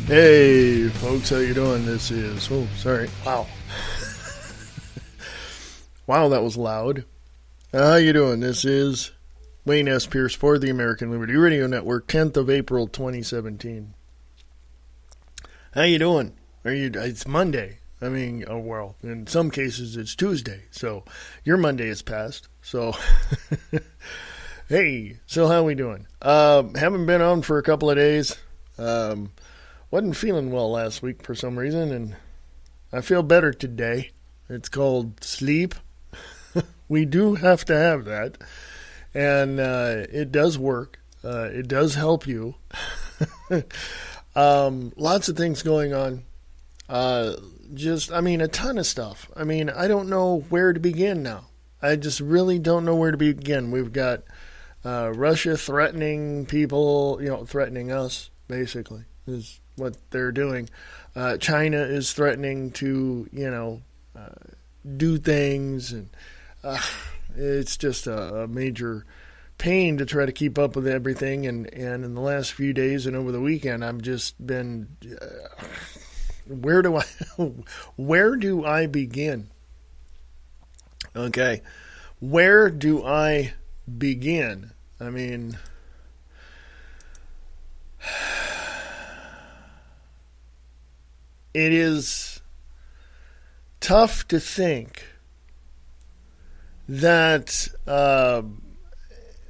Hey, folks, how you doing? This is... Oh, sorry. Wow. Wow, that was loud. How you doing? This is Wayne S. Pierce for the American Liberty Radio Network, 10th of April, 2017. How you doing? It's Monday. I mean, oh, well, in some cases it's Tuesday, so your Monday is past. So, hey, so how we doing? Haven't been on for a couple of days. Wasn't feeling well last week for some reason, and I feel better today. It's called sleep. We do have to have that, and it does work. It does help you. Lots of things going on. A ton of stuff. I mean, I don't know where to begin now. I just really don't know where to begin. We've got Russia threatening people, threatening us, basically, is what they're doing. China is threatening to, do things, and it's just a major pain to try to keep up with everything. And in the last few days and over the weekend, I've just been, where do I begin? Okay, where do I begin? I mean, it is tough to think that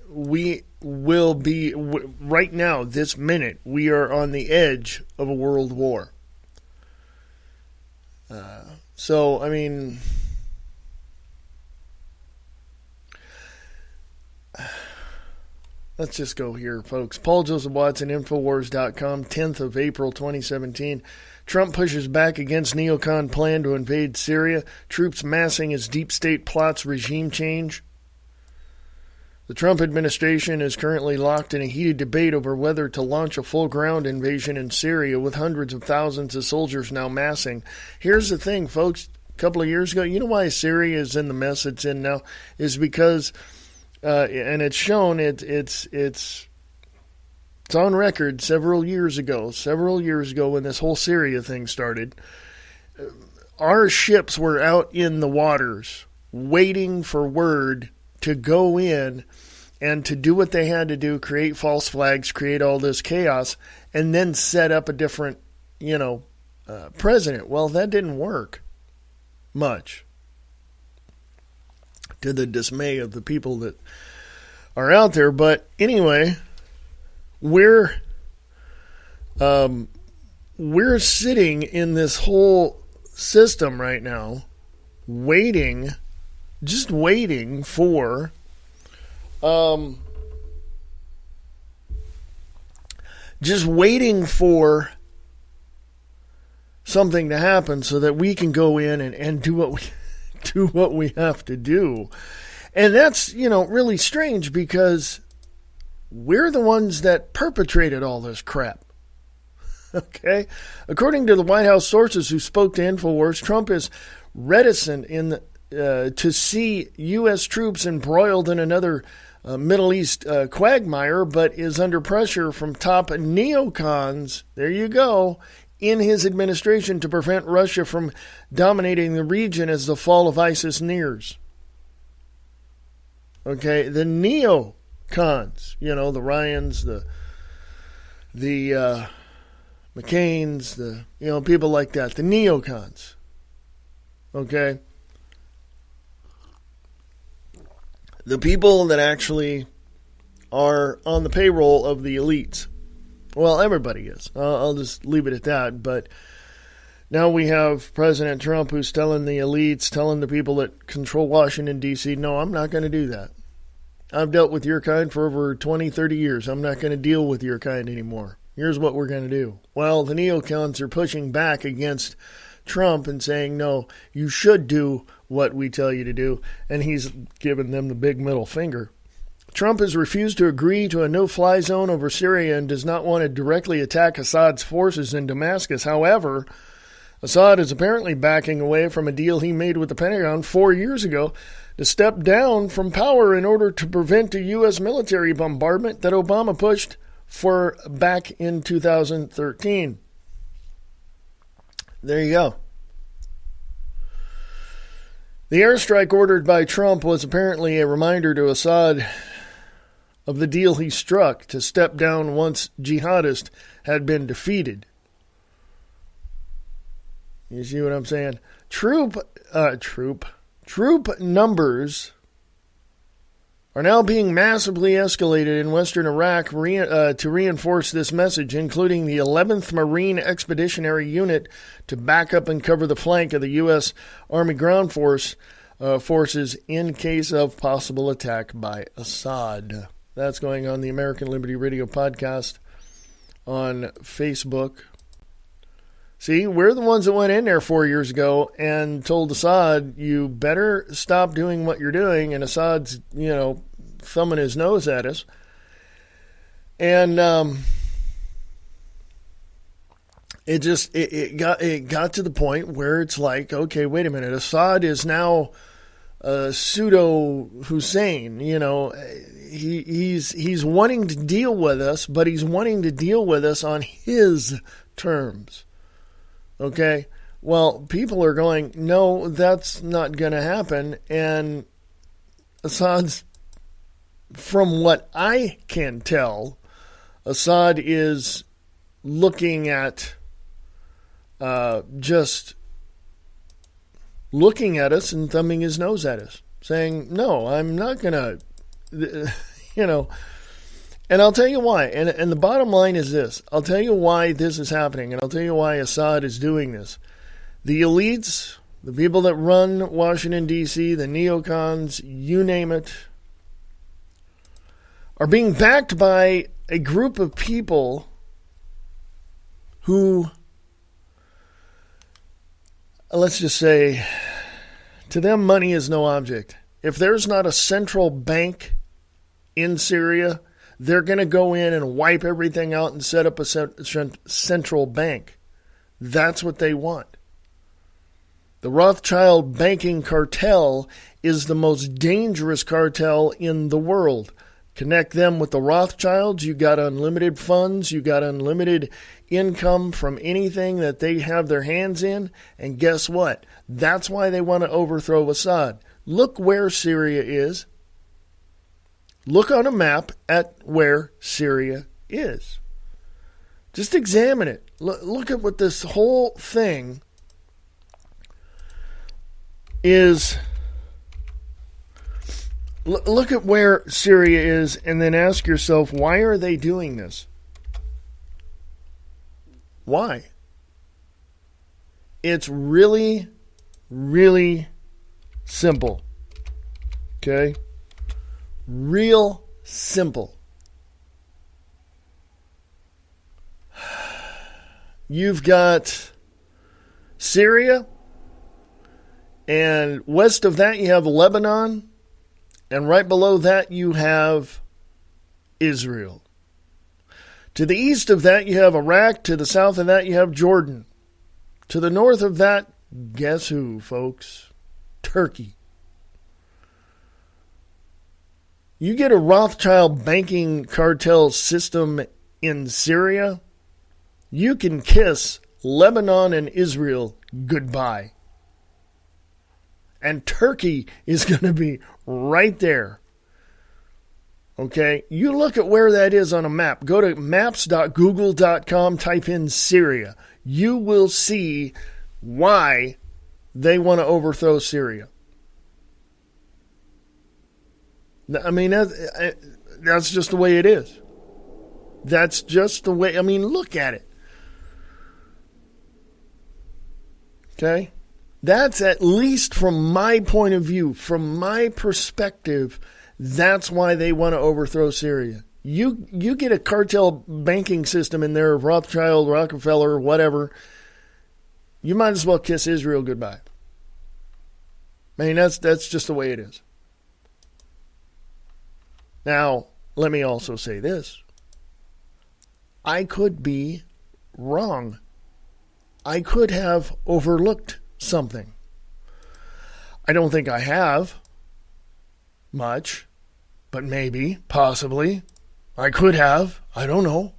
we will be, right now, this minute, we are on the edge of a world war. So, I mean, let's just go here, folks. Paul Joseph Watson, Infowars.com, 10th of April, 2017. Trump pushes back against neocon plan to invade Syria. Troops massing as deep state plots regime change. The Trump administration is currently locked in a heated debate over whether to launch a full ground invasion in Syria, with hundreds of thousands of soldiers now massing. Here's the thing, folks. A couple of years ago, you know why Syria is in the mess it's in now? Is because, and it's shown, it's on record several years ago when this whole Syria thing started, our ships were out in the waters waiting for word to go in and to do what they had to do, create false flags, create all this chaos, and then set up a different, president. Well, that didn't work much, to the dismay of the people that are out there. But anyway, we're sitting in this whole system right now, just waiting for something to happen so that we can go in and do what we have to do. And that's, really strange, because we're the ones that perpetrated all this crap. Okay? According to the White House sources who spoke to InfoWars, Trump is reticent to see U.S. troops embroiled in another Middle East quagmire, but is under pressure from top neocons, there you go, in his administration to prevent Russia from dominating the region as the fall of ISIS nears. Okay, the neocons, the Ryans, the McCains, the people like that, the neocons. Okay? The people that actually are on the payroll of the elites. Well, everybody is. I'll just leave it at that. But now we have President Trump who's telling the elites, telling the people that control Washington, D.C., no, I'm not going to do that. I've dealt with your kind for over 20, 30 years. I'm not going to deal with your kind anymore. Here's what we're going to do. Well, the neocons are pushing back against Trump and saying, no, you should do what we tell you to do. And he's giving them the big middle finger. Trump has refused to agree to a no-fly zone over Syria and does not want to directly attack Assad's forces in Damascus. However, Assad is apparently backing away from a deal he made with the Pentagon 4 years ago to step down from power in order to prevent a U.S. military bombardment that Obama pushed for back in 2013. There you go. The airstrike ordered by Trump was apparently a reminder to Assad of the deal he struck to step down once jihadists had been defeated. You see what I'm saying? Troop numbers are now being massively escalated in western Iraq to reinforce this message, including the 11th Marine Expeditionary Unit to back up and cover the flank of the U.S. Army Ground Forces in case of possible attack by Assad. That's going on the American Liberty Radio podcast on Facebook. See, we're the ones that went in there 4 years ago and told Assad, you better stop doing what you're doing. And Assad's, thumbing his nose at us. And it got to the point where it's like, okay, wait a minute. Assad is now pseudo Hussein. He's wanting to deal with us, but he's wanting to deal with us on his terms. Okay, well, people are going, no, that's not going to happen. And Assad's, from what I can tell, Assad is looking at just looking at us and thumbing his nose at us, saying, no, I'm not going to, And I'll tell you why. And the bottom line is this. I'll tell you why this is happening, and I'll tell you why Assad is doing this. The elites, the people that run Washington, D.C., the neocons, you name it, are being backed by a group of people who, let's just say, to them, money is no object. If there's not a central bank in Syria, they're going to go in and wipe everything out and set up a central bank. That's what they want. The Rothschild banking cartel is the most dangerous cartel in the world. Connect them with the Rothschilds, you got unlimited funds, you got unlimited income from anything that they have their hands in, and guess what? That's why they want to overthrow Assad. Look where Syria is. Look on a map at where Syria is. Just examine it. Look at what this whole thing is. Look at where Syria is and then ask yourself, why are they doing this? Why? It's really, really simple. Okay? Real simple. You've got Syria, and west of that you have Lebanon, and right below that you have Israel. To the east of that you have Iraq, to the south of that you have Jordan. To the north of that, guess who, folks? Turkey. You get a Rothschild banking cartel system in Syria, you can kiss Lebanon and Israel goodbye. And Turkey is going to be right there. Okay? You look at where that is on a map. Go to maps.google.com, type in Syria. You will see why they want to overthrow Syria. I mean, that's just the way it is. That's just the way, look at it. Okay? That's, at least from my point of view, from my perspective, that's why they want to overthrow Syria. You get a cartel banking system in there, Rothschild, Rockefeller, whatever, you might as well kiss Israel goodbye. That's just the way it is. Now, let me also say this. I could be wrong. I could have overlooked something. I don't think I have much, but maybe, possibly, I could have. I don't know.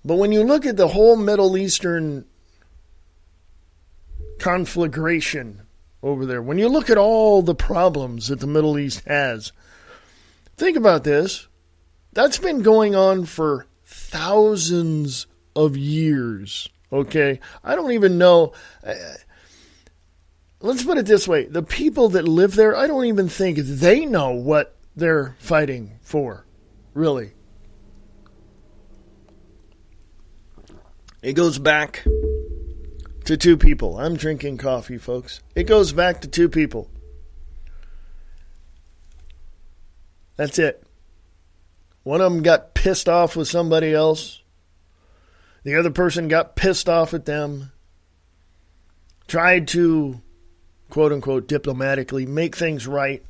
But when you look at the whole Middle Eastern conflagration over there, when you look at all the problems that the Middle East has, think about this. That's been going on for thousands of years, okay? I don't even know. Let's put it this way. The people that live there, I don't even think they know what they're fighting for, really. It goes back to two people. I'm drinking coffee, folks. It goes back to two people. That's it. One of them got pissed off with somebody else. The other person got pissed off at them. Tried to, quote unquote, diplomatically make things right.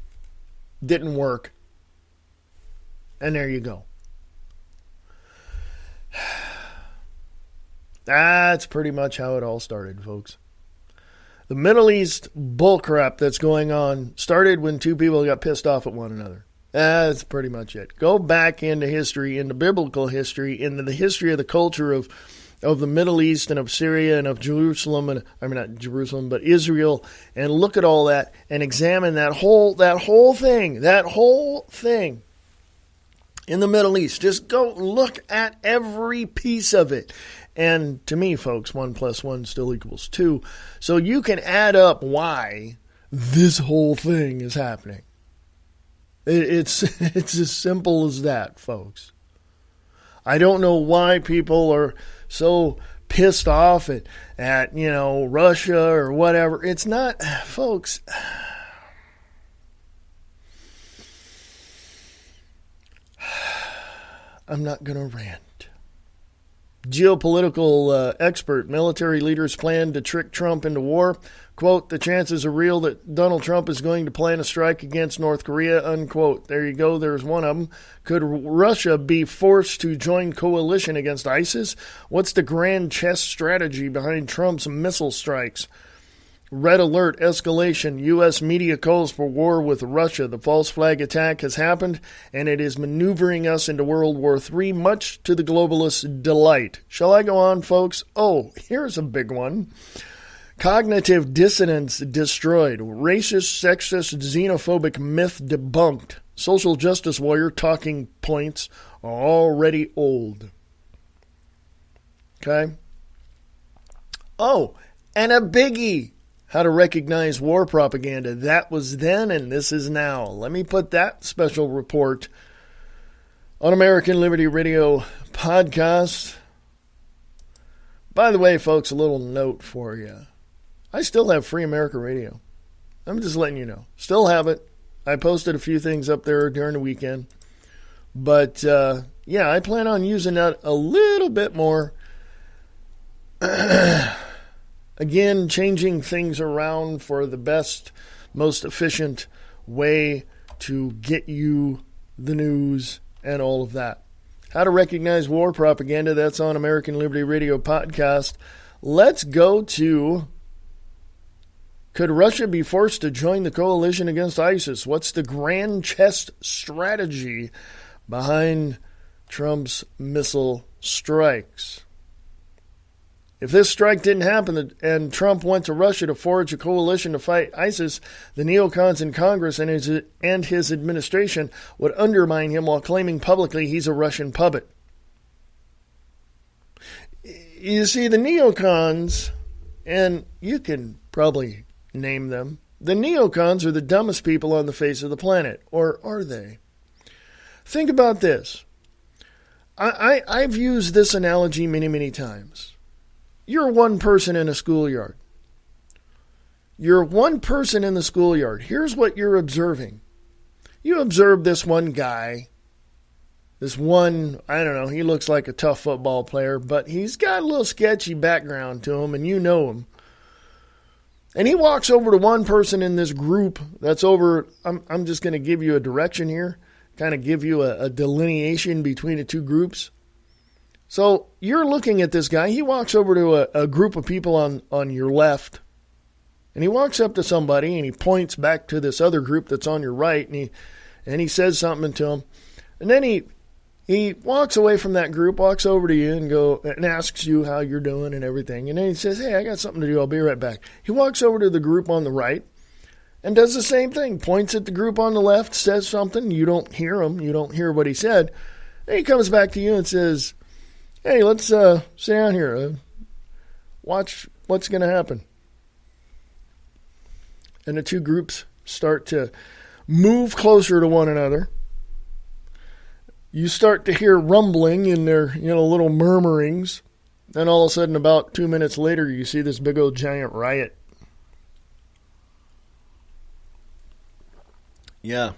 Didn't work. And there you go. That's pretty much how it all started, folks. The Middle East bullcrap that's going on started when two people got pissed off at one another. That's pretty much it. Go back into history, into biblical history, into the history of the culture of the Middle East and of Syria and of Jerusalem, and not Jerusalem, but Israel, and look at all that and examine that whole thing in the Middle East. Just go look at every piece of it. And to me, folks, 1 + 1 still equals 2. So you can add up why this whole thing is happening. It's as simple as that, folks. I don't know why people are so pissed off at Russia or whatever. It's not, folks. I'm not going to rant. Geopolitical expert, military leaders plan to trick Trump into war. Quote, the chances are real that Donald Trump is going to plan a strike against North Korea, unquote. There you go. There's one of them. Could Russia be forced to join coalition against ISIS? What's the grand chess strategy behind Trump's missile strikes? Red alert, escalation. U.S. media calls for war with Russia. The false flag attack has happened, and it is maneuvering us into World War III, much to the globalists' delight. Shall I go on, folks? Oh, here's a big one. Cognitive dissonance destroyed. Racist, sexist, xenophobic myth debunked. Social justice warrior talking points are already old. Okay? Oh, and a biggie. How to recognize war propaganda. That was then and this is now. Let me put that special report on American Liberty Radio podcast. By the way, folks, a little note for you. I still have Free America Radio. I'm just letting you know. Still have it. I posted a few things up there during the weekend. But, I plan on using that a little bit more. Again, changing things around for the best, most efficient way to get you the news and all of that. How to recognize war propaganda, that's on American Liberty Radio podcast. Let's go to, could Russia be forced to join the coalition against ISIS? What's the grand chess strategy behind Trump's missile strikes? If this strike didn't happen and Trump went to Russia to forge a coalition to fight ISIS, the neocons in Congress and his administration would undermine him while claiming publicly he's a Russian puppet. You see, the neocons, and you can probably name them, the neocons are the dumbest people on the face of the planet. Or are they? Think about this. I've used this analogy many, many times. You're one person in a schoolyard. You're one person in the schoolyard. Here's what you're observing. You observe this one guy. This one, I don't know, he looks like a tough football player, but he's got a little sketchy background to him, and you know him. And he walks over to one person in this group that's over, I'm just going to give you a direction here, kind of give you a delineation between the two groups. So you're looking at this guy. He walks over to a group of people on your left, and he walks up to somebody, and he points back to this other group that's on your right, and he says something to him. And then he He walks away from that group, walks over to you and asks you how you're doing and everything. And then he says, hey, I got something to do. I'll be right back. He walks over to the group on the right and does the same thing. Points at the group on the left, says something. You don't hear him. You don't hear what he said. Then he comes back to you and says, hey, let's sit down here. Watch what's going to happen. And the two groups start to move closer to one another. You start to hear rumbling in their, little murmurings. Then all of a sudden, about 2 minutes later, you see this big old giant riot. Yeah.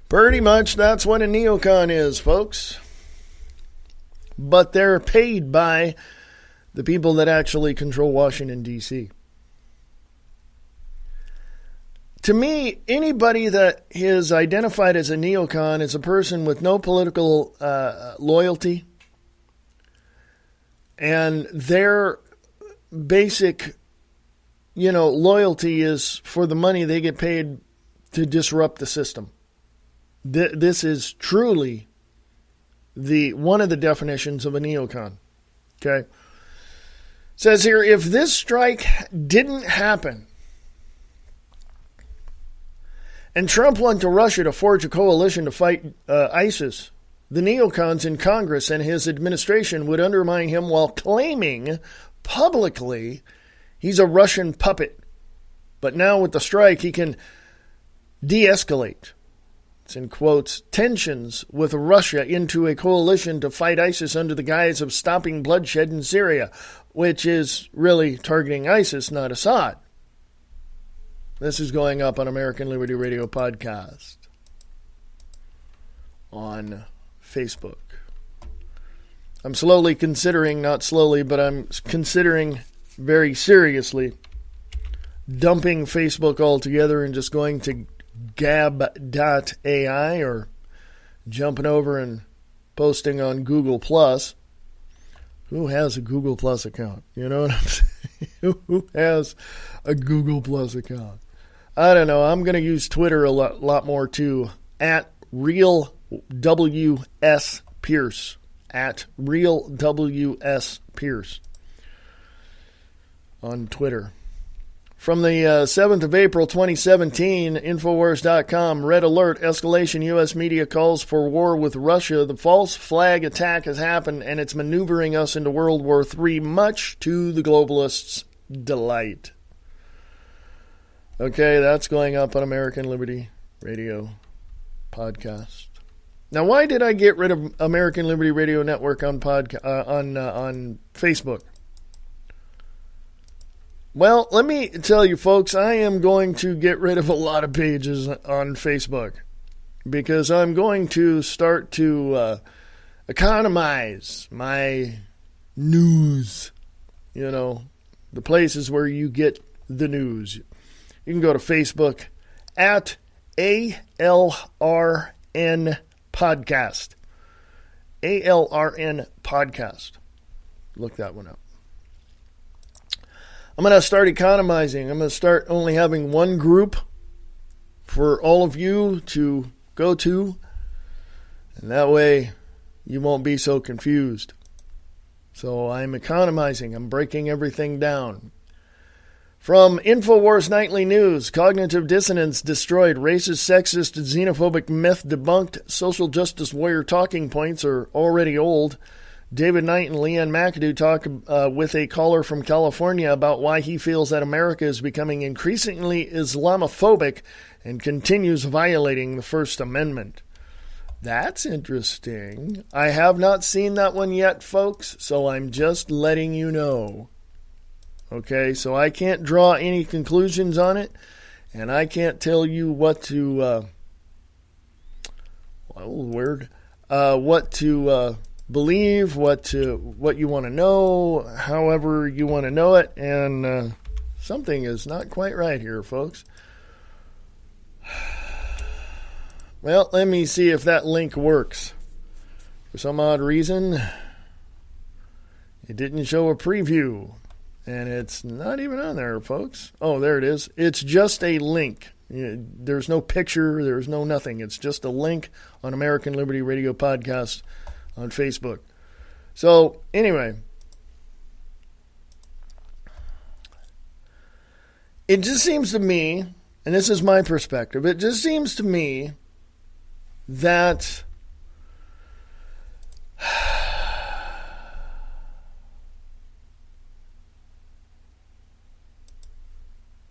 Pretty much that's what a neocon is, folks. But they're paid by the people that actually control Washington, D.C. To me, anybody that is identified as a neocon is a person with no political loyalty, and their basic, loyalty is for the money they get paid to disrupt the system. This is truly one of the definitions of a neocon. Okay, it says here, if this strike didn't happen, and Trump went to Russia to forge a coalition to fight ISIS, the neocons in Congress and his administration would undermine him while claiming publicly he's a Russian puppet. But now with the strike, he can de-escalate, it's in quotes, tensions with Russia into a coalition to fight ISIS under the guise of stopping bloodshed in Syria, which is really targeting ISIS, not Assad. This is going up on American Liberty Radio podcast on Facebook. I'm slowly considering, not slowly, but I'm considering very seriously dumping Facebook altogether and just going to gab.ai or jumping over and posting on Google Plus. Who has a Google Plus account? You know what I'm saying? Who has a Google Plus account? I don't know. I'm going to use Twitter a lot more too. At Real WS Pierce. At Real WS Pierce. On Twitter. From the 7th of April 2017, Infowars.com, Red Alert, escalation, U.S. media calls for war with Russia. The false flag attack has happened, and it's maneuvering us into World War III, much to the globalists' delight. Okay, that's going up on American Liberty Radio podcast. Now, why did I get rid of American Liberty Radio Network on Facebook? Well, let me tell you, folks, I am going to get rid of a lot of pages on Facebook because I'm going to start to economize my news, the places where you get the news. You can go to Facebook at ALRN Podcast. ALRN Podcast. Look that one up. I'm going to start economizing. I'm going to start only having one group for all of you to go to. And that way you won't be so confused. So I'm economizing. I'm breaking everything down. From InfoWars Nightly News, cognitive dissonance destroyed, racist, sexist, xenophobic myth debunked, social justice warrior talking points are already old. David Knight and Leanne McAdoo talk with a caller from California about why he feels that America is becoming increasingly Islamophobic and continues violating the First Amendment. That's interesting. I have not seen that one yet, folks, so I'm just letting you know. Okay, so I can't draw any conclusions on it, and I can't tell you what to, what to believe, what you want to know, however you want to know it, and something is not quite right here, folks. Well, let me see if that link works. For some odd reason, it didn't show a preview. And it's not even on there, folks. Oh, there it is. It's just a link. There's no picture. There's no nothing. It's just a link on American Liberty Radio Podcast on Facebook. So, anyway, it just seems to me, and this is my perspective, it just seems to me that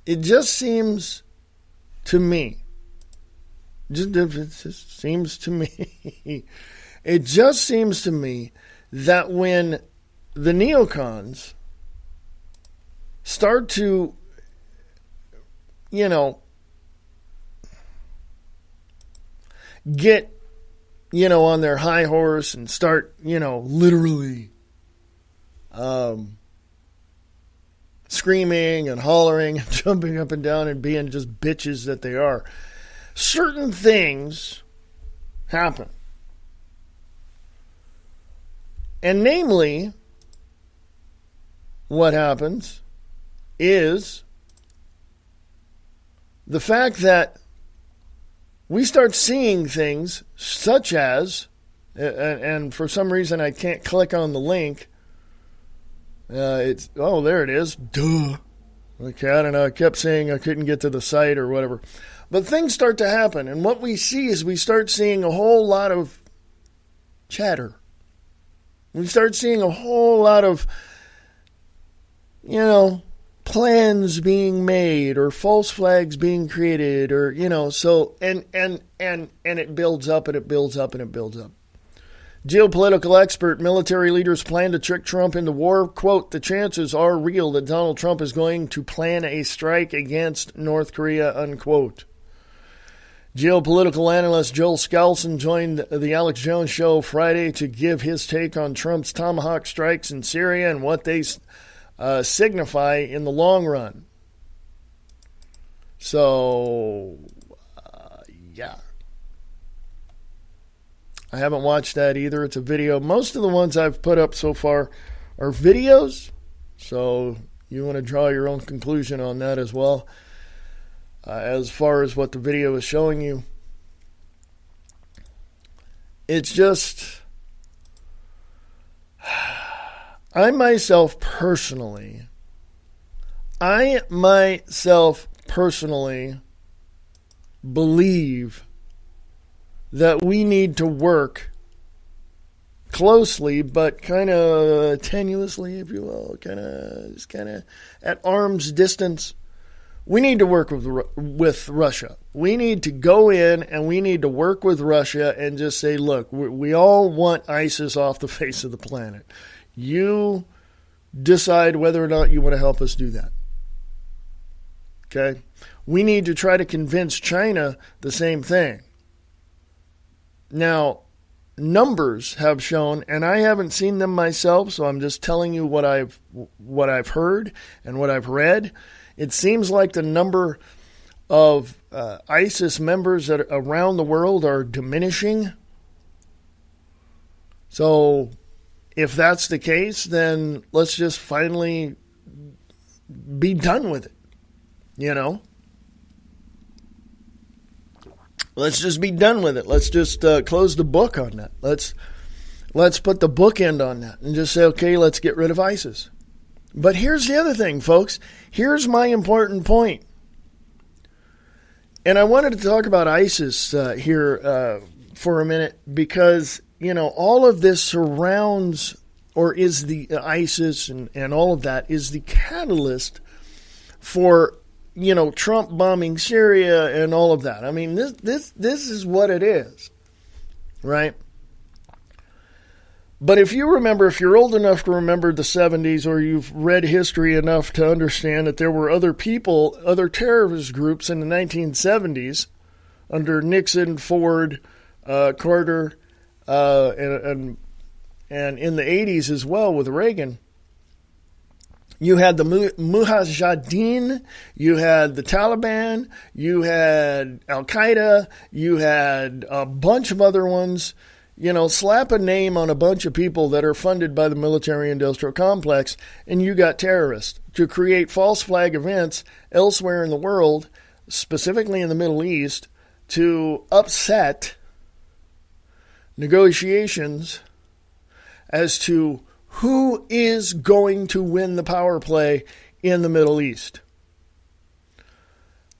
it just seems to me, it just seems to me, it just seems to me that when the neocons start to, get, on their high horse and start, literally screaming and hollering and jumping up and down and being just bitches that they are, certain things happen. And namely, what happens is the fact that we start seeing things such as, and for some reason I can't click on the link. There it is. Duh. Okay, I don't know. I kept saying I couldn't get to the site or whatever. But things start to happen, and what we see is we start seeing a whole lot of chatter. We start seeing a whole lot of, plans being made or false flags being created or, so, and it builds up and it builds up and it builds up. Geopolitical expert, military leaders plan to trick Trump into war. Quote, the chances are real that Donald Trump is going to plan a strike against North Korea, unquote. Geopolitical analyst Joel Skousen joined the Alex Jones Show Friday to give his take on Trump's Tomahawk strikes in Syria and what they signify in the long run. So, yeah. I haven't watched that either. It's a video. Most of the ones I've put up so far are videos. So you want to draw your own conclusion on that as well. As far as what the video is showing you. It's just, I myself personally believe that we need to work closely, but kind of tenuously, if you will, kind of at arm's distance. We need to work with Russia. We need to go in and we need to work with Russia and just say, look, we all want ISIS off the face of the planet. You decide whether or not you want to help us do that. Okay? We need to try to convince China the same thing. Now, numbers have shown, and I haven't seen them myself, so I'm just telling you what I've heard and what I've read. It seems like the number of ISIS members that around the world are diminishing. So, if that's the case, then let's just finally be done with it. Let's just be done with it. Let's just close the book on that. Let's put the bookend on that and just say, okay, let's get rid of ISIS. But here's the other thing, folks. Here's my important point. And I wanted to talk about ISIS here for a minute because, all of this surrounds or is the ISIS and all of that is the catalyst for, Trump bombing Syria and all of that. I mean, this is what it is, right? But if you're old enough to remember the 70s or you've read history enough to understand that there were other terrorist groups in the 1970s under Nixon, Ford, Carter, and in the 80s as well with Reagan, you had the Mujahideen, you had the Taliban, you had Al-Qaeda, you had a bunch of other ones. Slap a name on a bunch of people that are funded by the military-industrial complex, and you got terrorists to create false flag events elsewhere in the world specifically in the Middle East, to upset negotiations as to who is going to win the power play in the Middle East.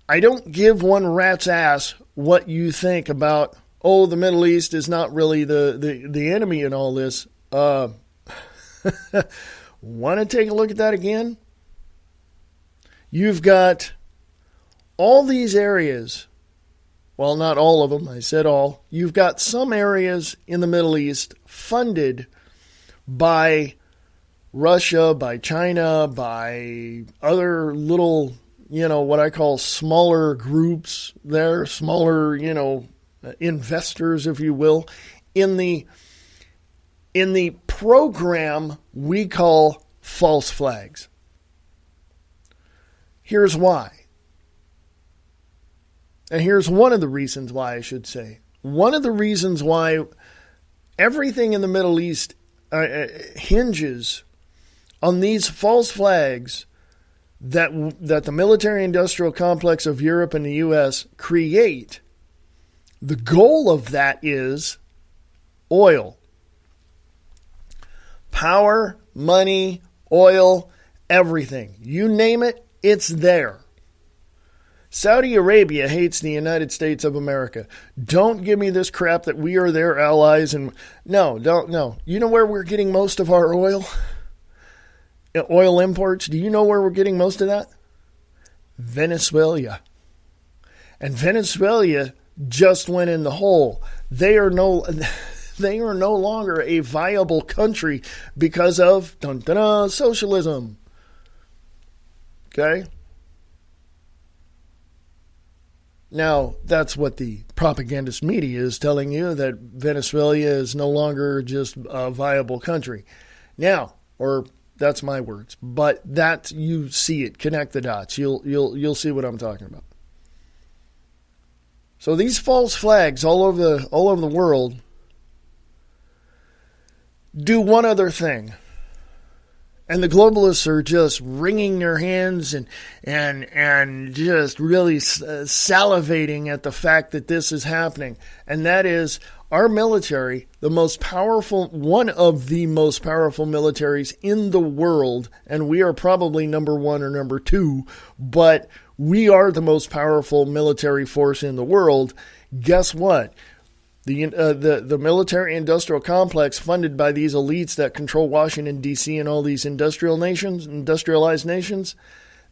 I don't give one rat's ass what you think about, the Middle East is not really the enemy in all this. Want to take a look at that again? You've got all these areas, well, not all of them, I said all. You've got some areas in the Middle East funded by Russia, by China, by other little, what I call smaller groups there, smaller, investors, if you will, in the program we call false flags. Here's why. And here's one of the reasons why, I should say. One of the reasons why everything in the Middle East hinges on these false flags that the military-industrial complex of Europe and the U.S. create. The goal of that is oil. Power, money, oil, everything. You name it, it's there. Saudi Arabia hates the United States of America. Don't give me this crap that we are their allies. And no. You know where we're getting most of our oil? Oil imports. Do you know where we're getting most of that? Venezuela. And Venezuela just went in the hole. They are no longer a viable country because of socialism. Okay? Now, that's what the propagandist media is telling you, that Venezuela is no longer just a viable country. Now, or that's my words, but that you see it. Connect the dots. You'll see what I'm talking about. So these false flags all over the world do one other thing. And the globalists are just wringing their hands and just really salivating at the fact that this is happening. And that is our military, one of the most powerful militaries in the world, and we are probably number one or number two, but we are the most powerful military force in the world. Guess what? The military-industrial complex funded by these elites that control Washington, D.C. and all these industrialized nations,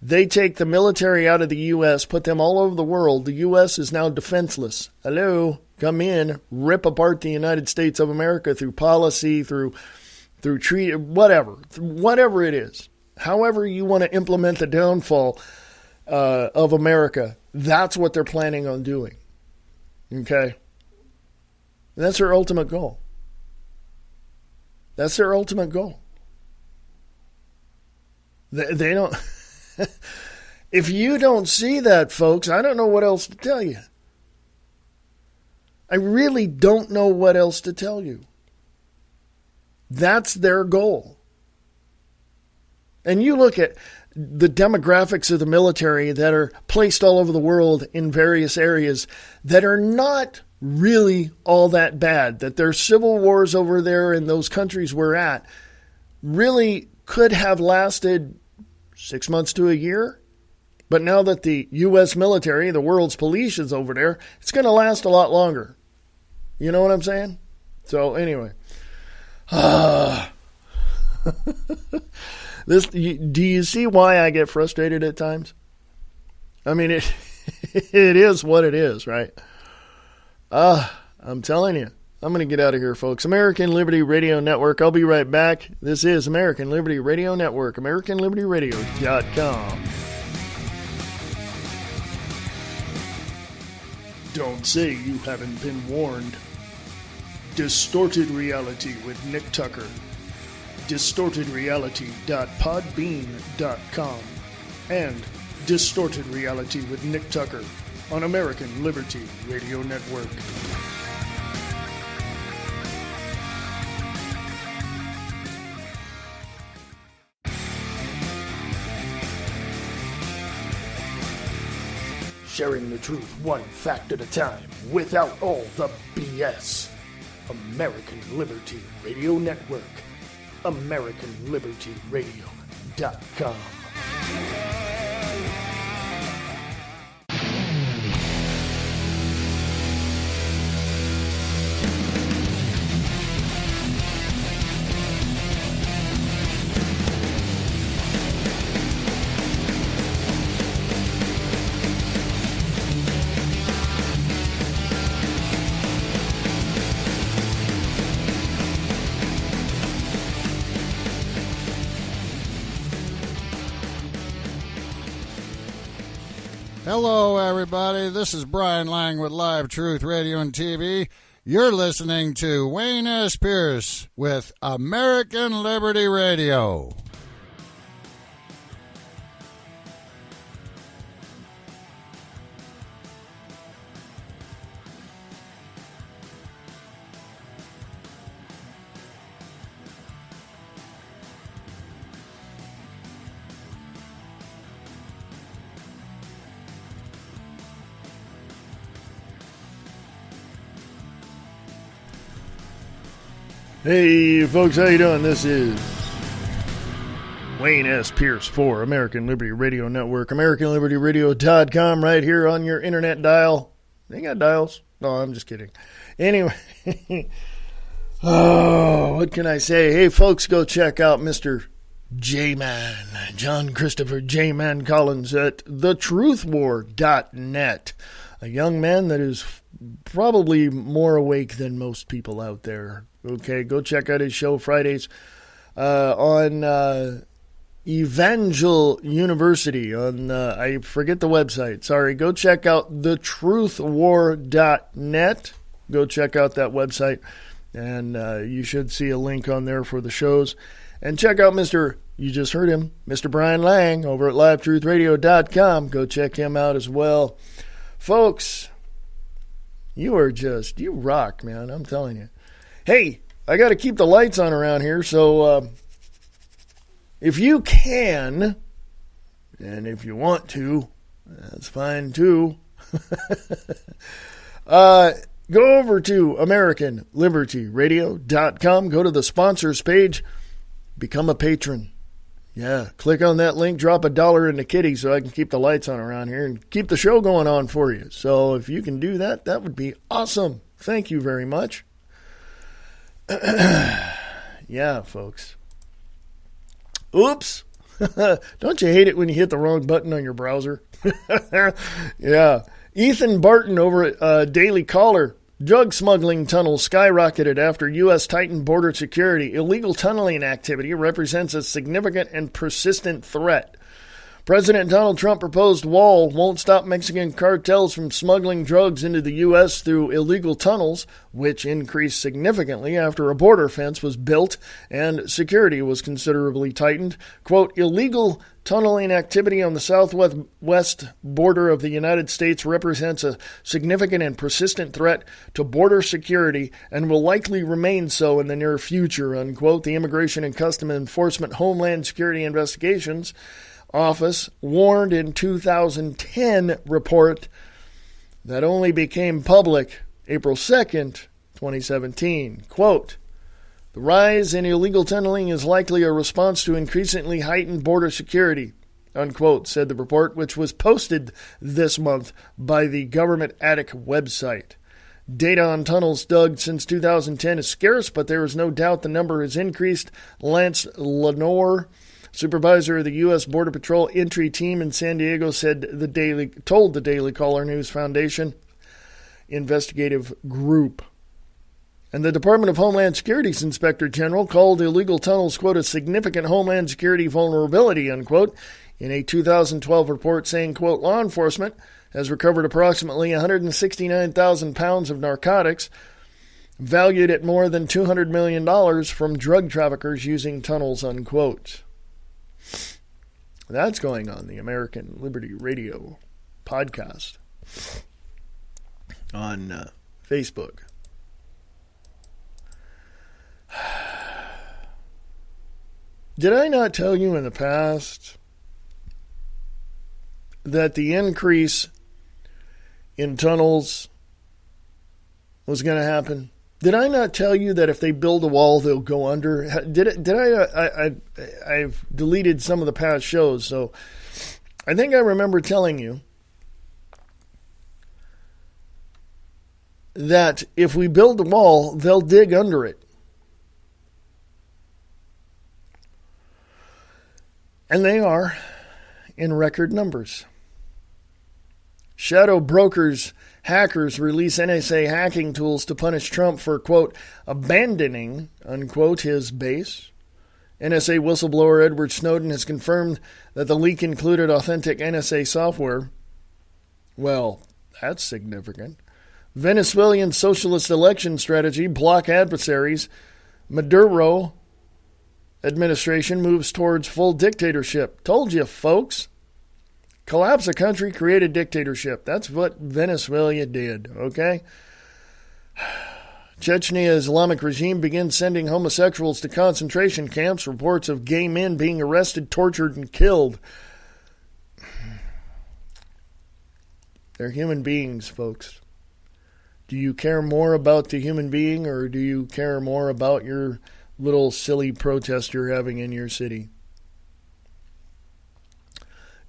they take the military out of the U.S., put them all over the world. The U.S. is now defenseless. Hello, come in, rip apart the United States of America through policy, through treaty, whatever it is. However you want to implement the downfall of America, that's what they're planning on doing. Okay? And that's their ultimate goal. That's their ultimate goal. They don't... If you don't see that, folks, I don't know what else to tell you. I really don't know what else to tell you. That's their goal. And you look at the demographics of the military that are placed all over the world in various areas that are not really all that bad, that their civil wars over there in those countries we're at really could have lasted 6 months to a year. But now that the U.S. military, the world's police, is over there, it's going to last a lot longer. You know what I'm saying? So anyway. Do you see why I get frustrated at times? I mean, it is what it is, right? I'm telling you. I'm going to get out of here, folks. American Liberty Radio Network. I'll be right back. This is American Liberty Radio Network. AmericanLibertyRadio.com. Don't say you haven't been warned. Distorted Reality with Nick Tucker. DistortedReality.podbean.com. And Distorted Reality with Nick Tucker on American Liberty Radio Network. Sharing the truth one fact at a time, without all the BS. American Liberty Radio Network. AmericanLibertyRadio.com. Hello, everybody. This is Brian Lang with Live Truth Radio and TV. You're listening to Wayne S. Pierce with American Liberty Radio. Hey folks, how you doing? This is Wayne S. Pierce for American Liberty Radio Network, AmericanLibertyRadio.com, right here on your internet dial. They got dials. No, I'm just kidding. Anyway, what can I say? Hey folks, go check out Mr. J-Man, John Christopher J-Man Collins at thetruthwar.net. A young man that is probably more awake than most people out there. Okay, go check out his show Fridays on Evangel University on, I forget the website. Sorry, go check out thetruthwar.net. Go check out that website, and you should see a link on there for the shows. And check out you just heard him, Mr. Brian Lang over at LiveTruthRadio.com. Go check him out as well. Folks, you rock, man, I'm telling you. Hey, I got to keep the lights on around here, so if you can, and if you want to, that's fine too. Go over to AmericanLibertyRadio.com, go to the sponsors page, become a patron. Yeah, click on that link, drop $1 in the kitty so I can keep the lights on around here and keep the show going on for you. So if you can do that, that would be awesome. Thank you very much. Yeah, folks. Oops. Don't you hate it when you hit the wrong button on your browser? Yeah. Ethan Barton over at Daily Caller. Drug smuggling tunnels skyrocketed after U.S. tightened border security. Illegal tunneling activity represents a significant and persistent threat. President Donald Trump proposed wall won't stop Mexican cartels from smuggling drugs into the U.S. through illegal tunnels, which increased significantly after a border fence was built and security was considerably tightened. Quote, illegal tunneling activity on the southwest border of the United States represents a significant and persistent threat to border security and will likely remain so in the near future, unquote. The Immigration and Customs Enforcement Homeland Security Investigations Office warned in 2010 report that only became public April 2nd, 2017. Quote, the rise in illegal tunneling is likely a response to increasingly heightened border security, unquote, said the report, which was posted this month by the Government Attic website. Data on tunnels dug since 2010 is scarce, but there is no doubt the number has increased. Lance Lenore, supervisor of the U.S. Border Patrol entry team in San Diego, told the Daily Caller News Foundation investigative group. And the Department of Homeland Security's Inspector General called illegal tunnels, quote, a significant Homeland Security vulnerability, unquote, in a 2012 report saying, quote, law enforcement has recovered approximately 169,000 pounds of narcotics valued at more than $200 million from drug traffickers using tunnels, unquote. That's going on the American Liberty Radio podcast on Facebook. Did I not tell you in the past that the increase in tunnels was going to happen? Did I not tell you that if they build a wall, they'll go under? I've deleted some of the past shows, so I think I remember telling you that if we build the wall, they'll dig under it. And they are in record numbers. Shadow brokers, hackers release NSA hacking tools to punish Trump for, quote, abandoning, unquote, his base. NSA whistleblower Edward Snowden has confirmed that the leak included authentic NSA software. Well, that's significant. Venezuelan socialist election strategy, block adversaries. Maduro administration moves towards full dictatorship. Told you, folks. Collapse a country, create a dictatorship. That's what Venezuela did, okay? Chechnya Islamic regime begins sending homosexuals to concentration camps. Reports of gay men being arrested, tortured, and killed. They're human beings, folks. Do you care more about the human being, or do you care more about your little silly protest you're having in your city?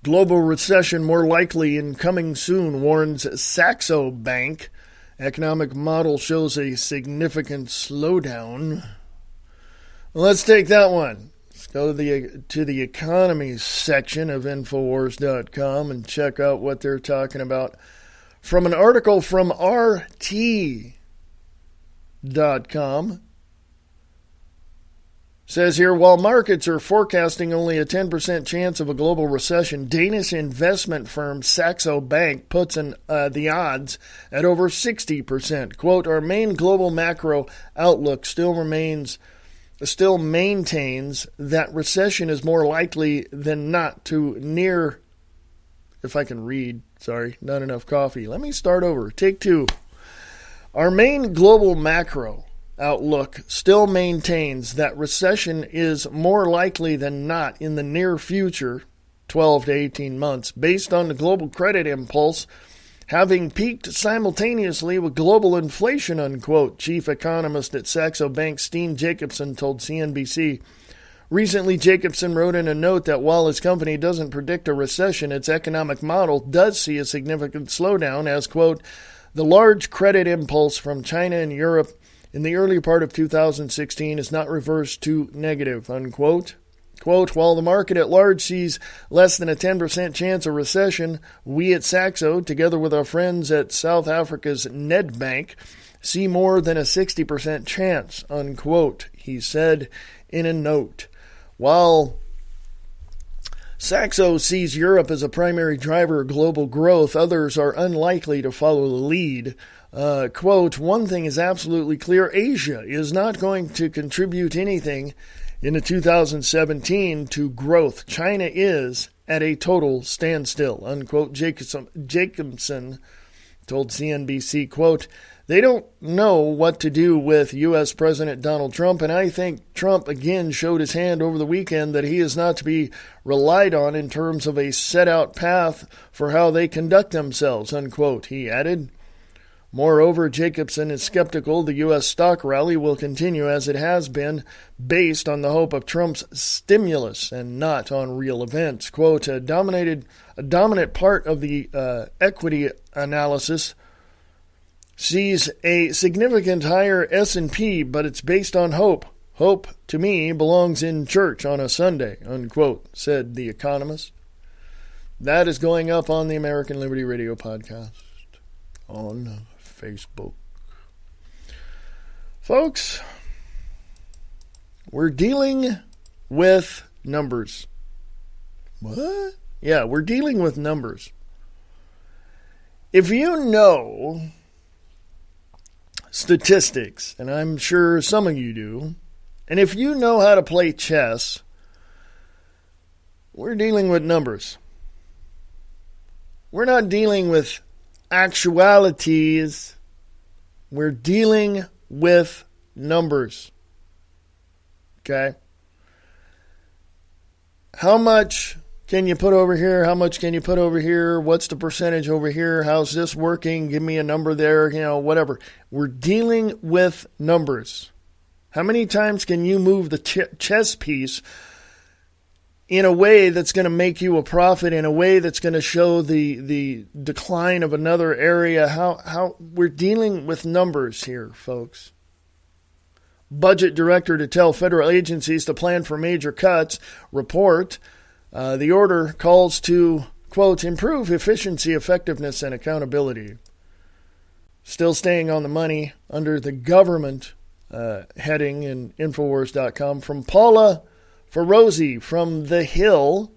Global recession more likely and coming soon, warns Saxo Bank. Economic model shows a significant slowdown. Let's take that one. Let's go to the economy section of Infowars.com and check out what they're talking about. From an article from RT.com. Says here, while markets are forecasting only a 10% chance of a global recession, Danish investment firm Saxo Bank puts the odds at over 60%. Quote, our main global macro outlook still maintains that recession is more likely than not to near, if I can read, sorry, not enough coffee. Let me start over. Take two. Our main global macro outlook still maintains that recession is more likely than not in the near future, 12 to 18 months, based on the global credit impulse having peaked simultaneously with global inflation, unquote, chief economist at Saxo Bank Steen Jacobson told CNBC. Recently, Jacobson wrote in a note that while his company doesn't predict a recession, its economic model does see a significant slowdown as, quote, the large credit impulse from China and Europe in the early part of 2016 is not reversed to negative, unquote. Quote, while the market at large sees less than a 10% chance of recession, we at Saxo, together with our friends at South Africa's Nedbank, see more than a 60% chance, unquote, he said in a note. While Saxo sees Europe as a primary driver of global growth, others are unlikely to follow the lead. Quote, one thing is absolutely clear, Asia is not going to contribute anything in the 2017 to growth. China is at a total standstill, unquote. Jacobson told CNBC, quote, they don't know what to do with U.S. President Donald Trump, and I think Trump again showed his hand over the weekend that he is not to be relied on in terms of a set-out path for how they conduct themselves, unquote, he added. Moreover, Jacobson is skeptical the U.S. stock rally will continue as it has been, based on the hope of Trump's stimulus and not on real events. Quote, a dominant part of the equity analysis sees a significant higher S&P, but it's based on hope. Hope, to me, belongs in church on a Sunday, unquote, said the economist. That is going up on the American Liberty Radio podcast on Facebook. Folks, we're dealing with numbers. What? Yeah, we're dealing with numbers. If you know statistics, and I'm sure some of you do, and if you know how to play chess, we're dealing with numbers. We're not dealing with actualities. We're dealing with numbers. Okay? How much can you put over here? How much can you put over here? What's the percentage over here? How's this working? Give me a number there, whatever. We're dealing with numbers. How many times can you move the chess piece in a way that's going to make you a profit, in a way that's going to show the decline of another area? How we're dealing with numbers here, folks. Budget director to tell federal agencies to plan for major cuts. Report. The order calls to, quote, improve efficiency, effectiveness, and accountability. Still staying on the money under the government heading in Infowars.com from Paula Ferozi from The Hill.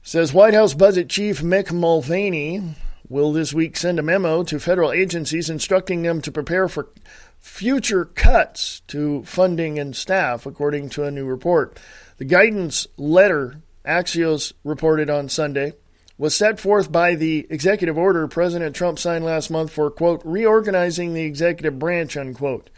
Says White House Budget Chief Mick Mulvaney will this week send a memo to federal agencies instructing them to prepare for future cuts to funding and staff, according to a new report. The guidance letter, Axios reported on Sunday, was set forth by the executive order President Trump signed last month for, quote, reorganizing the executive branch, unquote.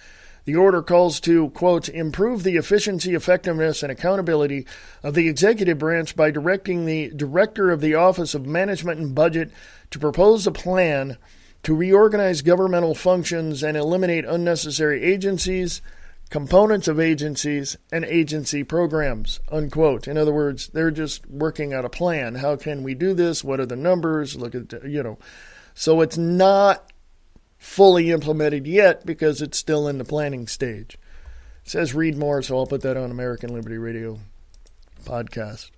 The order calls to, quote, improve the efficiency, effectiveness, and accountability of the executive branch by directing the director of the Office of Management and Budget to propose a plan to reorganize governmental functions and eliminate unnecessary agencies, components of agencies, and agency programs, unquote. In other words, they're just working out a plan. How can we do this? What are the numbers? Look at, So it's not fully implemented yet because it's still in the planning stage. It says read more, so I'll put that on American Liberty Radio podcast.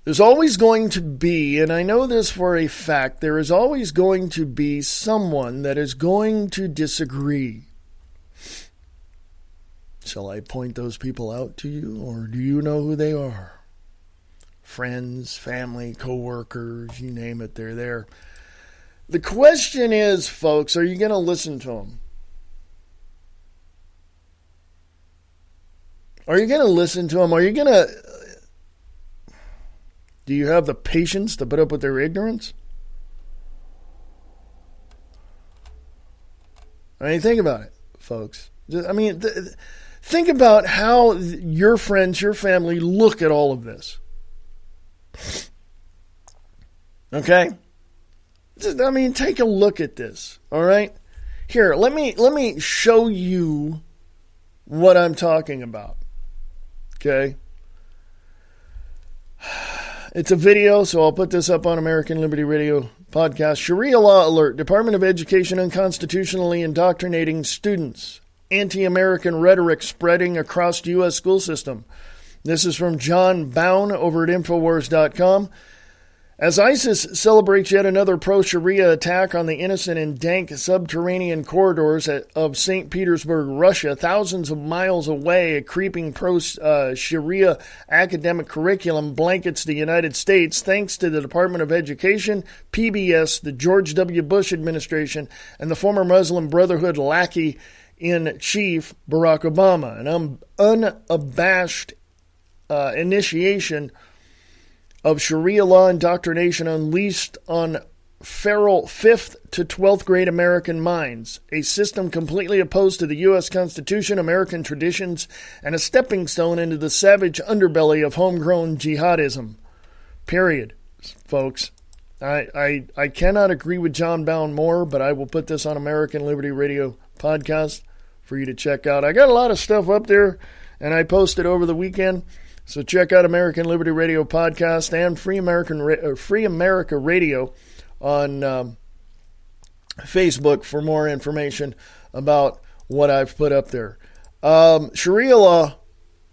There's always going to be, and I know this for a fact, there is always going to be someone that is going to disagree. Shall I point those people out to you, or do you know who they are? Friends, family, co-workers, you name it, they're there. The question is, folks, are you going to listen to them? Are you going to listen to them? Are you going to... Do you have the patience to put up with their ignorance? I mean, think about it, folks. Think about how your friends, your family look at all of this. Okay? Take a look at this, all right? Here, let me show you what I'm talking about. Okay? It's a video, so I'll put this up on American Liberty Radio podcast. Sharia law alert. Department of Education unconstitutionally indoctrinating students. Anti-American rhetoric spreading across U.S. school system. This is from John Bown over at Infowars.com. As ISIS celebrates yet another pro-Sharia attack on the innocent in dank subterranean corridors of St. Petersburg, Russia, thousands of miles away, a creeping pro-Sharia academic curriculum blankets the United States thanks to the Department of Education, PBS, the George W. Bush administration, and the former Muslim Brotherhood lackey-in-chief, Barack Obama. An unabashed initiation of Sharia law indoctrination unleashed on feral 5th to 12th grade American minds, a system completely opposed to the U.S. Constitution, American traditions, and a stepping stone into the savage underbelly of homegrown jihadism. Period, folks. I cannot agree with John Bound more, but I will put this on American Liberty Radio podcast for you to check out. I got a lot of stuff up there, and I posted over the weekend. So check out American Liberty Radio podcast and Free America Radio on Facebook for more information about what I've put up there. Sharia law,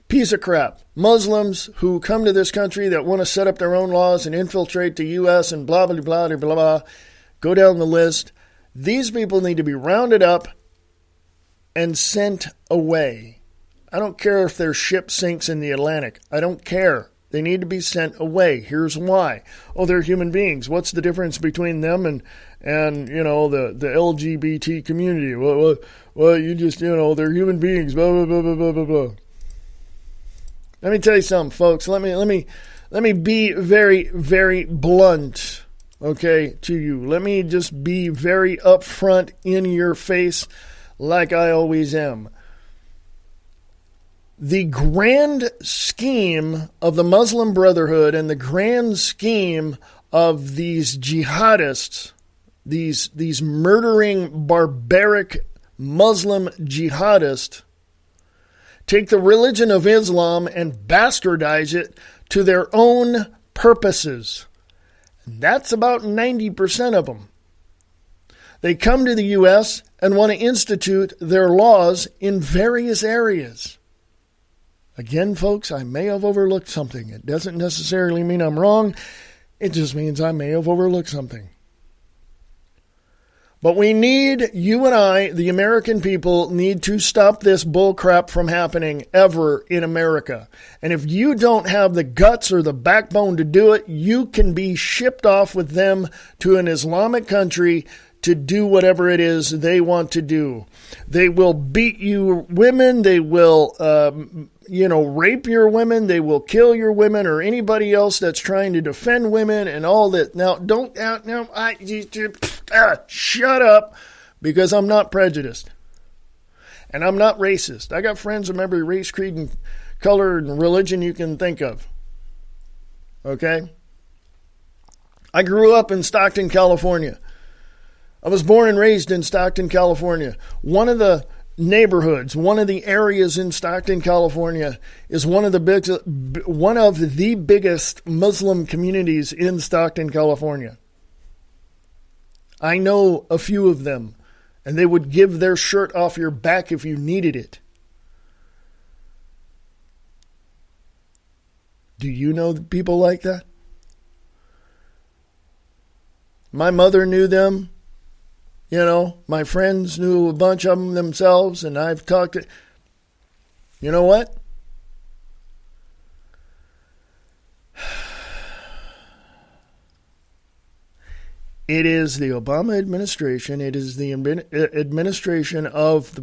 piece of crap. Muslims who come to this country that want to set up their own laws and infiltrate the U.S. and blah, blah, blah, blah, blah, blah. Go down the list. These people need to be rounded up and sent away. I don't care if their ship sinks in the Atlantic. I don't care. They need to be sent away. Here's why. Oh, they're human beings. What's the difference between them and the LGBT community? Well, you just, they're human beings. Blah, blah, blah, blah, blah, blah, blah. Let me tell you something, folks. Let me be very, very blunt, okay, to you. Let me just be very upfront in your face like I always am. the grand scheme of the Muslim Brotherhood and the grand scheme of these jihadists, these murdering, barbaric Muslim jihadists, take the religion of Islam and bastardize it to their own purposes. And that's about 90% of them. They come to the U.S. and want to institute their laws in various areas. Again, folks, I may have overlooked something. It doesn't necessarily mean I'm wrong. It just means I may have overlooked something. But we need, you and I, the American people, need to stop this bull crap from happening ever in America. And if you don't have the guts or the backbone to do it, you can be shipped off with them to an Islamic country to do whatever it is they want to do. They will beat you women. They will, rape your women. They will kill your women or anybody else that's trying to defend women and all that. Now, shut up, because I'm not prejudiced. And I'm not racist. I got friends of every race, creed, and color and religion you can think of. Okay? I grew up in Stockton, California. I was born and raised in Stockton, California. One of the neighborhoods, one of the areas in Stockton, California is one of the biggest Muslim communities in Stockton, California. I know a few of them, and they would give their shirt off your back if you needed it. Do you know people like that? My mother knew them. My friends knew a bunch of them themselves, and I've talked to... You know what? It is the Obama administration, it is the administration of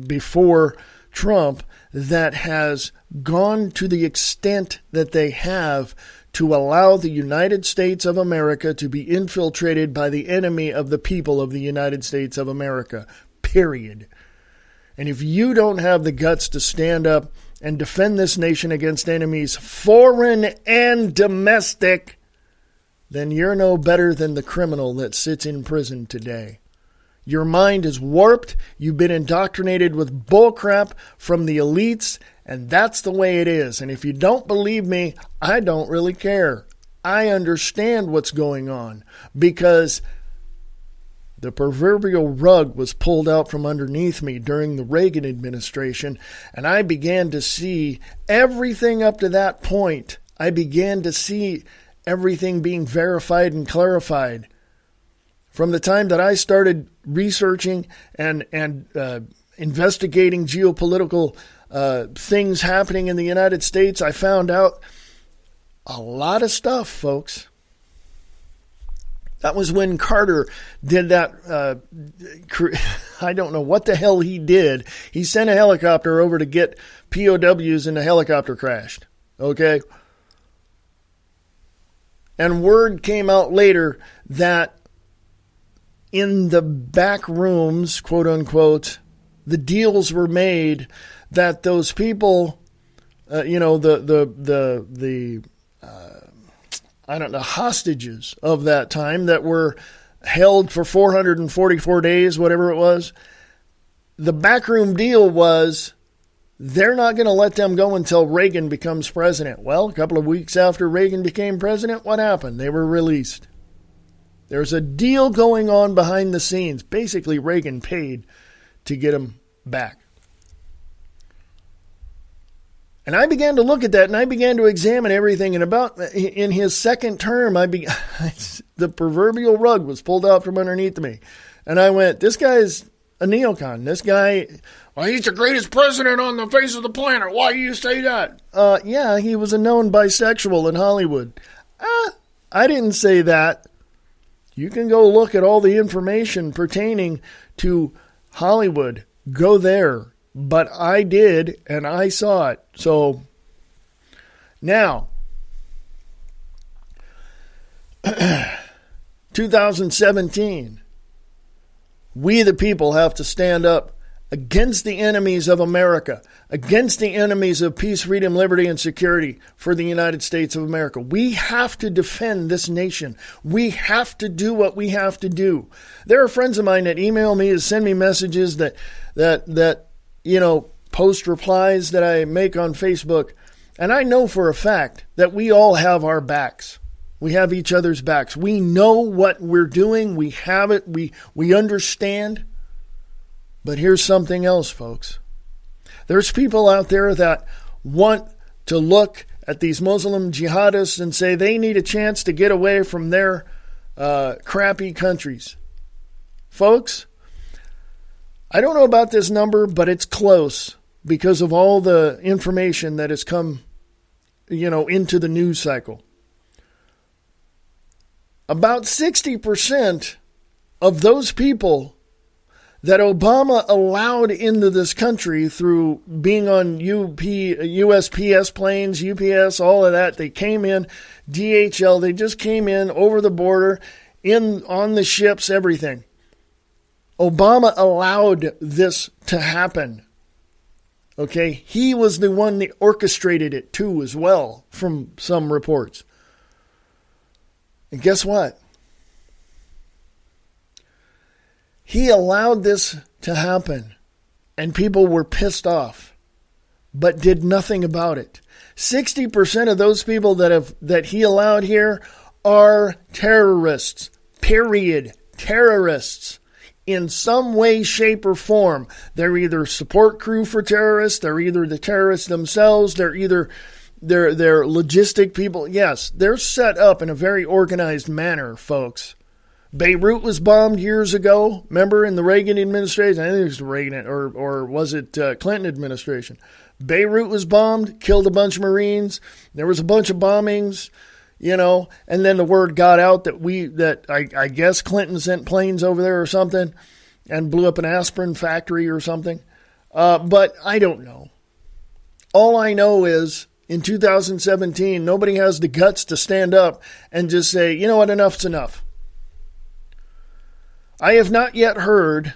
before Trump that has gone to the extent that they have to allow the United States of America to be infiltrated by the enemy of the people of the United States of America, period. And if you don't have the guts to stand up and defend this nation against enemies, foreign and domestic, then you're no better than the criminal that sits in prison today. Your mind is warped. You've been indoctrinated with bullcrap from the elites, and that's the way it is. And if you don't believe me, I don't really care. I understand what's going on because the proverbial rug was pulled out from underneath me during the Reagan administration, and I began to see everything up to that point. I began to see everything being verified and clarified. From the time that I started researching and investigating geopolitical things happening in the United States, I found out a lot of stuff, folks. That was when Carter did that. I don't know what the hell he did. He sent a helicopter over to get POWs and the helicopter crashed. Okay? And word came out later that in the back rooms, quote unquote, the deals were made that those people, hostages of that time that were held for 444 days, whatever it was. The backroom deal was they're not going to let them go until Reagan becomes president. Well, a couple of weeks after Reagan became president, what happened? They were released. There's a deal going on behind the scenes. Basically, Reagan paid to get them back. And I began to look at that, and I began to examine everything. And in his second term, the proverbial rug was pulled out from underneath me. And I went, this guy's a neocon. This guy, well, he's the greatest president on the face of the planet. Why do you say that? Yeah, he was a known bisexual in Hollywood. I didn't say that. You can go look at all the information pertaining to Hollywood. Go there. But I did, and I saw it. So, now, 2017, we the people have to stand up against the enemies of America, against the enemies of peace, freedom, liberty, and security for the United States of America. We have to defend this nation. We have to do what we have to do. There are friends of mine that email me, that send me messages that post replies that I make on Facebook. And I know for a fact that we all have our backs. We have each other's backs. We know what we're doing. We have it. We understand. But here's something else, folks. There's people out there that want to look at these Muslim jihadists and say they need a chance to get away from their crappy countries. Folks, I don't know about this number, but it's close because of all the information that has come, into the news cycle. About 60% of those people that Obama allowed into this country through being on USPS planes, UPS, all of that, they came in, DHL, they just came in over the border, on the ships, everything. Obama allowed this to happen. Okay? He was the one that orchestrated it too as well, from some reports. And guess what? He allowed this to happen, and people were pissed off, but did nothing about it. 60% of those people that he allowed here are terrorists. Period. Terrorists. In some way, shape, or form. They're either support crew for terrorists, they're either the terrorists themselves, they're logistic people. Yes, they're set up in a very organized manner, folks. Beirut was bombed years ago. Remember in the Reagan administration? I think it was the Reagan or was it Clinton administration? Beirut was bombed, killed a bunch of Marines. There was a bunch of bombings, and then the word got out that I guess Clinton sent planes over there or something and blew up an aspirin factory or something. But I don't know. All I know is in 2017, nobody has the guts to stand up and just say, you know what, enough's enough. I have not yet heard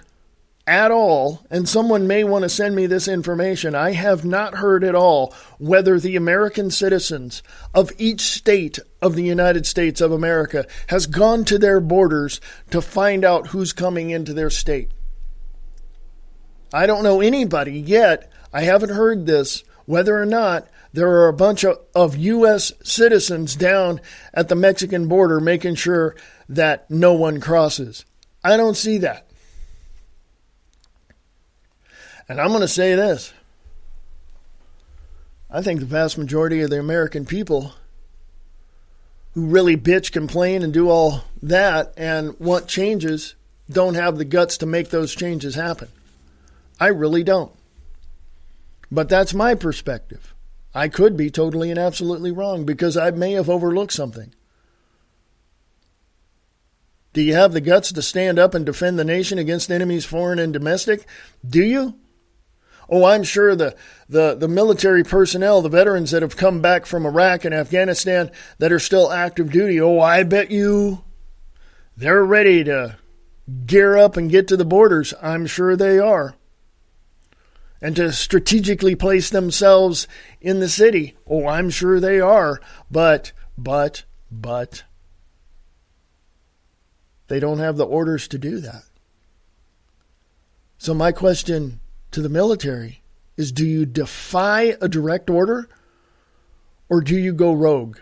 at all, and someone may want to send me this information, I have not heard at all whether the American citizens of each state of the United States of America has gone to their borders to find out who's coming into their state. I don't know anybody yet, I haven't heard this, whether or not there are a bunch of U.S. citizens down at the Mexican border making sure that no one crosses. I don't see that. And I'm going to say this. I think the vast majority of the American people who really bitch, complain, and do all that and want changes don't have the guts to make those changes happen. I really don't. But that's my perspective. I could be totally and absolutely wrong because I may have overlooked something. Do you have the guts to stand up and defend the nation against enemies, foreign and domestic? Do you? Oh, I'm sure the military personnel, the veterans that have come back from Iraq and Afghanistan that are still active duty, oh, I bet you they're ready to gear up and get to the borders. I'm sure they are. And to strategically place themselves in the city. Oh, I'm sure they are. But they don't have the orders to do that. So my question to the military is, do you defy a direct order or do you go rogue?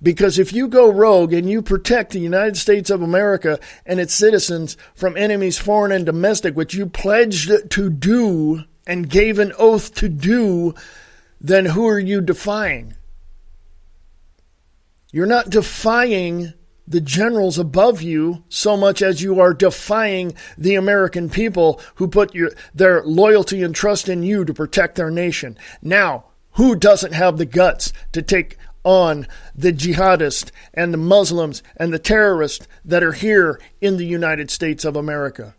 Because if you go rogue and you protect the United States of America and its citizens from enemies, foreign and domestic, which you pledged to do and gave an oath to do, then who are you defying? You're not defying the generals above you so much as you are defying the American people who put their loyalty and trust in you to protect their nation. Now, who doesn't have the guts to take on the jihadists and the Muslims and the terrorists that are here in the United States of America?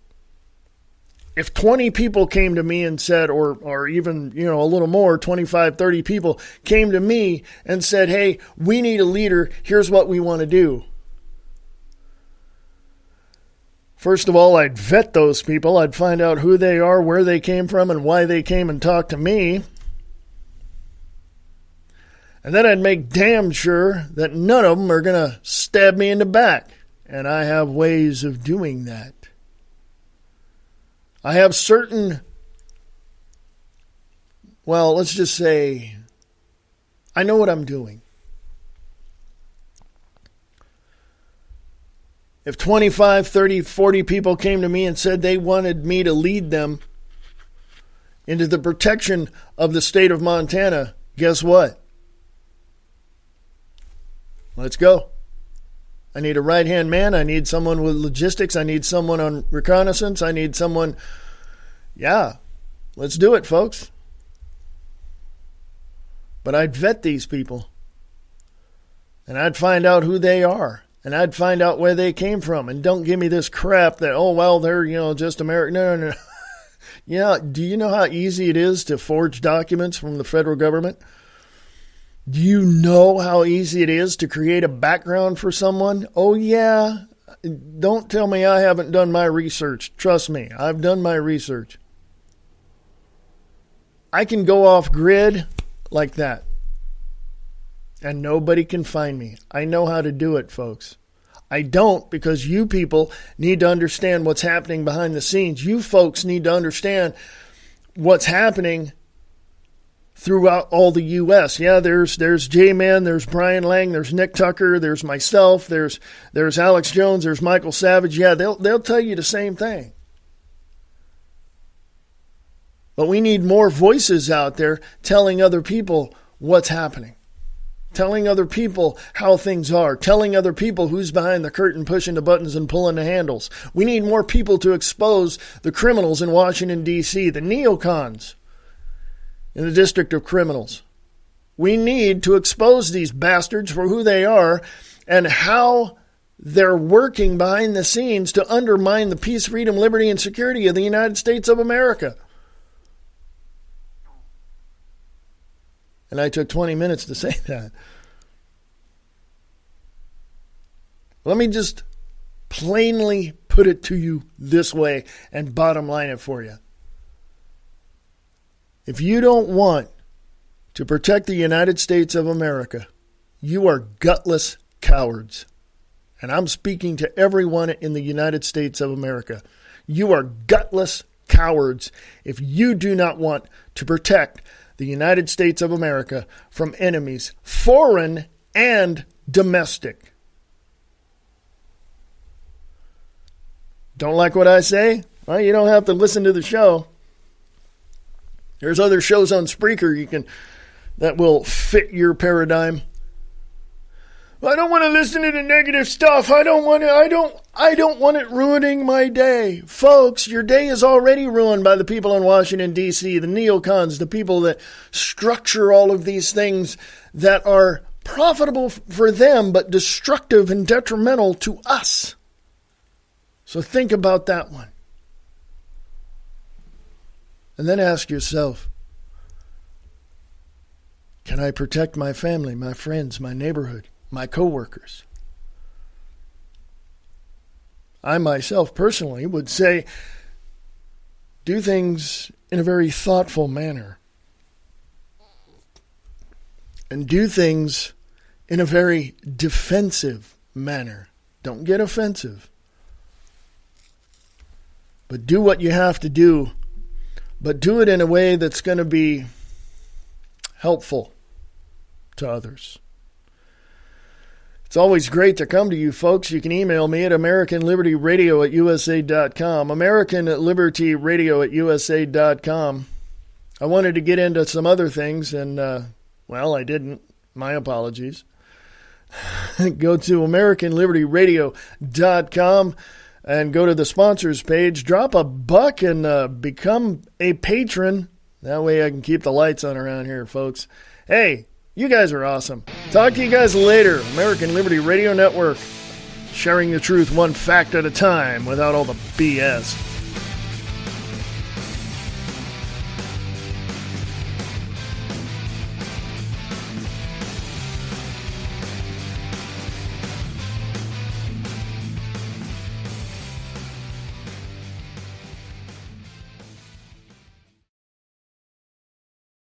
If 20 people came to me and said, or even, a little more, 25, 30 people came to me and said, hey, we need a leader, here's what we want to do. First of all, I'd vet those people. I'd find out who they are, where they came from, and why they came and talked to me. And then I'd make damn sure that none of them are going to stab me in the back. And I have ways of doing that. I have certain, well, let's just say, I know what I'm doing. If 25, 30, 40 people came to me and said they wanted me to lead them into the protection of the state of Montana, guess what? Let's go. I need a right-hand man. I need someone with logistics. I need someone on reconnaissance. I need someone. Yeah, let's do it, folks. But I'd vet these people. And I'd find out who they are. And I'd find out where they came from. And don't give me this crap that, oh, well, they're, just American. No. Yeah, do you know how easy it is to forge documents from the federal government? Do you know how easy it is to create a background for someone? Oh, yeah. Don't tell me I haven't done my research. Trust me, I've done my research. I can go off grid like that. And nobody can find me. I know how to do it, folks. I don't, because you people need to understand what's happening behind the scenes. You folks need to understand what's happening throughout all the U.S. Yeah, there's J-Man, there's Brian Lang, there's Nick Tucker, there's myself, there's Alex Jones, there's Michael Savage. Yeah, they'll tell you the same thing. But we need more voices out there telling other people what's happening. Telling other people how things are. Telling other people who's behind the curtain pushing the buttons and pulling the handles. We need more people to expose the criminals in Washington, D.C., the neocons in the District of Criminals. We need to expose these bastards for who they are and how they're working behind the scenes to undermine the peace, freedom, liberty, and security of the United States of America. And I took 20 minutes to say that. Let me just plainly put it to you this way and bottom line it for you. If you don't want to protect the United States of America, you are gutless cowards. And I'm speaking to everyone in the United States of America. You are gutless cowards if you do not want to protect the United States of America from enemies, foreign and domestic. Don't like what I say? Well, you don't have to listen to the show. There's other shows on Spreaker that will fit your paradigm. I don't want to listen to the negative stuff. I don't want it ruining my day. Folks, your day is already ruined by the people in Washington, D.C., the neocons, the people that structure all of these things that are profitable for them but destructive and detrimental to us. So think about that one. And then ask yourself, can I protect my family, my friends, my neighborhood, my coworkers? I myself personally would say, do things in a very thoughtful manner. And do things in a very defensive manner. Don't get offensive. But do what you have to do. But do it in a way that's going to be helpful to others. It's always great to come to you, folks. You can email me at AmericanLibertyRadio@USA.com. AmericanLibertyRadio@USA.com. I wanted to get into some other things, and, I didn't. My apologies. Go to AmericanLibertyRadio.com and go to the sponsors page. Drop a buck and become a patron. That way I can keep the lights on around here, folks. Hey, you guys are awesome. Talk to you guys later. American Liberty Radio Network. Sharing the truth one fact at a time without all the BS.